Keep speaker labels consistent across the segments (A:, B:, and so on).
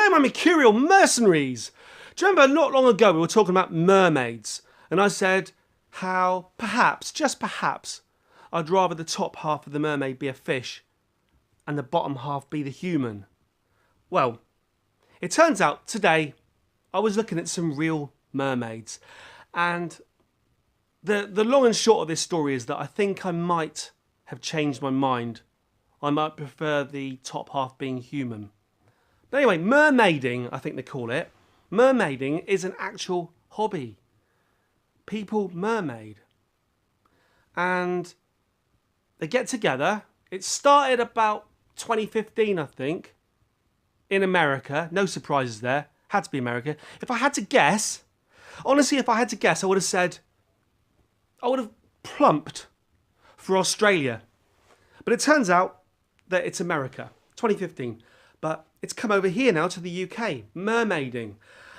A: Hi, my Mercurial mercenaries! Do you remember not long ago we were talking about mermaids? And I said how, perhaps, just perhaps, I'd rather the top half of the mermaid be a fish and the bottom half be the human. Well, it turns out today I was looking at some real mermaids. And the long and short of this story is that I think I might have changed my mind. I might prefer the top half being human. But anyway, mermaiding, I think they call it. Mermaiding is an actual hobby. People mermaid. And they get together. It started about 2015, I think, in America. No surprises there. Had to be America. If I had to guess, honestly, if I had to guess, I would have plumped for Australia. But it turns out that it's America, 2015. But it's come over here now to the UK, mermaiding.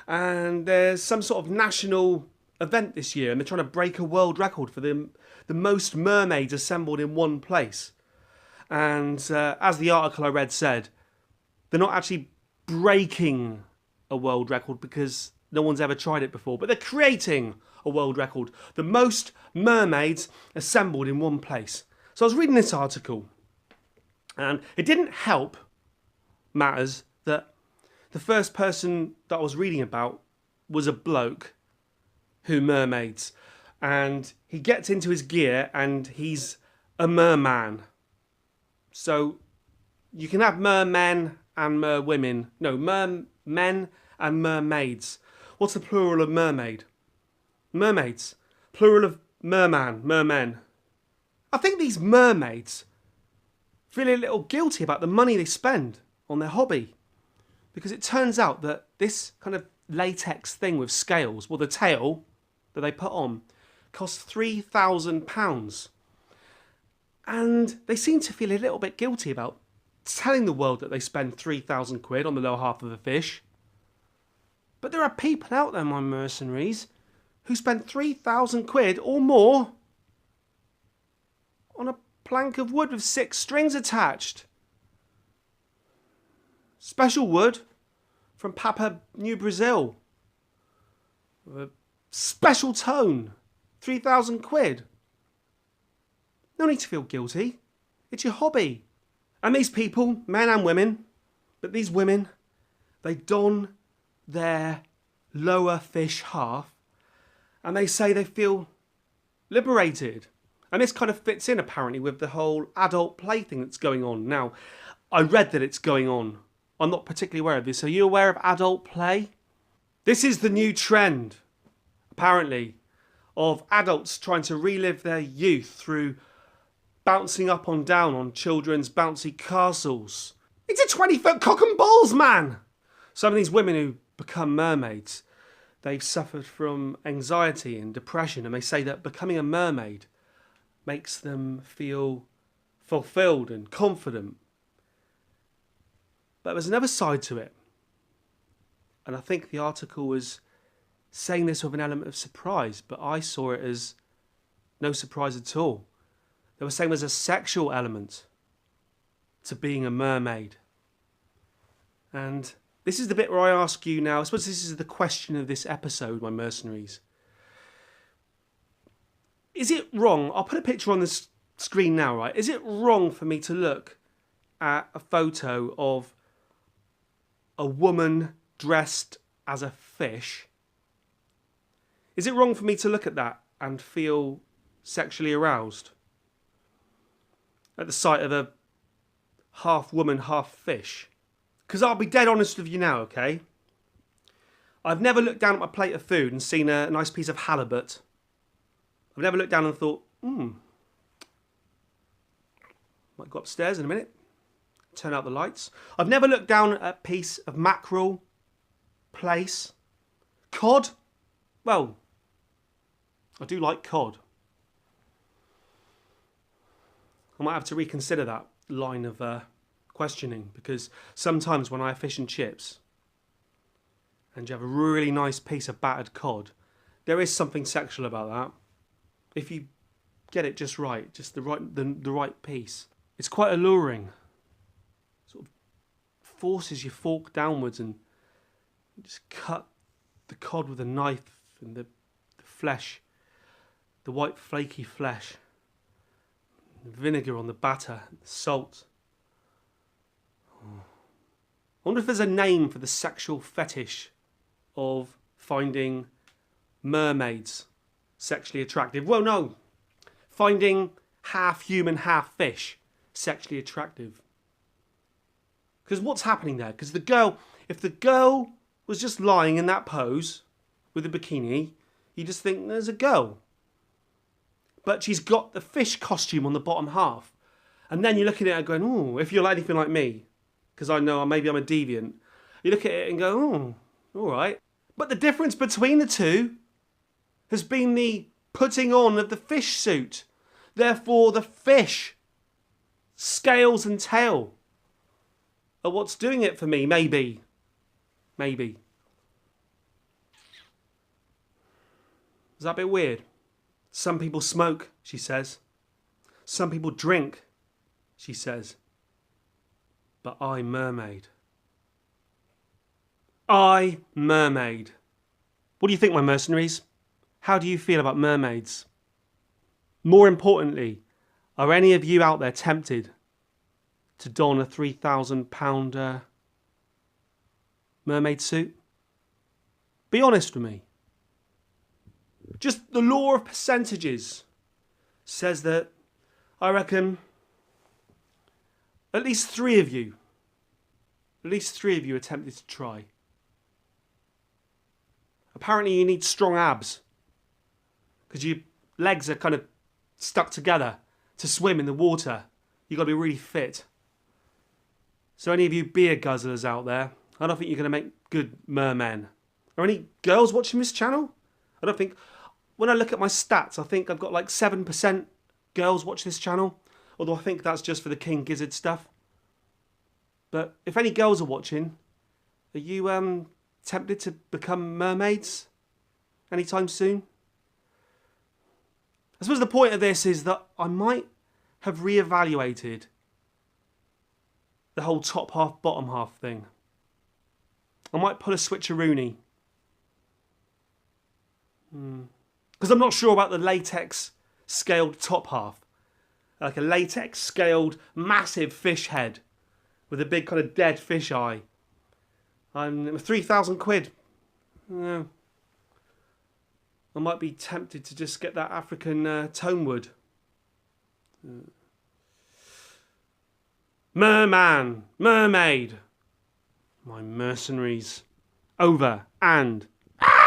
A: And there's some sort of national event this year, and they're trying to break a world record for the most mermaids assembled in one place. And as the article I read said, they're not actually breaking a world record because no one's ever tried it before, but they're creating a world record. The most mermaids assembled in one place. So I was reading this article, and it didn't help matters that the first person that I was reading about was a bloke who mermaids, and he gets into his gear and he's a merman. So you can have mermen and merwomen. No, mermen and mermaids. What's the plural of mermaid? Mermaids. Plural of merman, mermen. I think these mermaids feel a little guilty about the money they spend on their hobby, because it turns out that this kind of latex thing with scales, well, the tail that they put on, costs £3,000, and they seem to feel a little bit guilty about telling the world that they spend £3,000 on the lower half of a fish. But there are people out there, my mercenaries, who spend £3,000 or more on a plank of wood with 6 strings attached. Special wood from Papua New Brazil. With a special tone. £3,000. No need to feel guilty. It's your hobby. And these people, men and women, but these women, they don their lower fish half and they say they feel liberated. And this kind of fits in apparently with the whole adult play thing that's going on. Now, I read that it's going on. I'm not particularly aware of this. Are you aware of adult play? This is the new trend, apparently, of adults trying to relive their youth through bouncing up and down on children's bouncy castles. It's a 20-foot cock and balls, man! Some of these women who become mermaids, they've suffered from anxiety and depression, and they say that becoming a mermaid makes them feel fulfilled and confident. But there's another side to it. And I think the article was saying this with an element of surprise, but I saw it as no surprise at all. They were saying there's a sexual element to being a mermaid. And this is the bit where I ask you now, I suppose this is the question of this episode, my mercenaries. Is it wrong? I'll put a picture on the screen now, right? Is it wrong for me to look at a photo of a woman dressed as a fish? Is it wrong for me to look at that and feel sexually aroused at the sight of a half woman, half fish? Because I'll be dead honest with you now, okay? I've never looked down at my plate of food and seen a nice piece of halibut. I've never looked down and thought, might go upstairs in a minute. Turn out the lights. I've never looked down at a piece of mackerel, plaice, cod. Well, I do like cod. I might have to reconsider that line of questioning, because sometimes when I have fish and chips and you have a really nice piece of battered cod, there is something sexual about that. If you get it just right, just the right piece, it's quite alluring. Sort of forces your fork downwards and You just cut the cod with a knife and the flesh, the white flaky flesh, vinegar on the batter, salt. I wonder if there's a name for the sexual fetish of finding mermaids sexually attractive. Well, no. Finding half human, half fish sexually attractive. Because what's happening there? Because if the girl was just lying in that pose with a bikini, you just think there's a girl. But she's got the fish costume on the bottom half. And then you look at it and going, oh, if you're anything like me, because I know maybe I'm a deviant, you look at it and go, oh, all right. But the difference between the two has been the putting on of the fish suit. Therefore, the fish, scales and tail, are what's doing it for me, maybe. Maybe. Is that a bit weird? Some people smoke, she says. Some people drink, she says. But I mermaid. I mermaid. What do you think, my mercenaries? How do you feel about mermaids? More importantly, are any of you out there tempted to don a £3,000 mermaid suit? Be honest with me. Just the law of percentages says that I reckon at least three of you are tempted to try. Apparently you need strong abs because your legs are kind of stuck together to swim in the water. You've got to be really fit. So any of you beer guzzlers out there, I don't think you're going to make good mermen. Are any girls watching this channel? I don't think. When I look at my stats, I think I've got like 7% girls watch this channel. Although I think that's just for the King Gizzard stuff. But if any girls are watching, are you tempted to become mermaids anytime soon? I suppose the point of this is that I might have reevaluated the whole top half, bottom half thing. I might pull a switcheroony. Because I'm not sure about the latex scaled top half. Like a latex scaled massive fish head with a big kind of dead fish eye. I'm 3,000 quid. No. I might be tempted to just get that African tonewood. Merman, mermaid. My mercenaries. Over and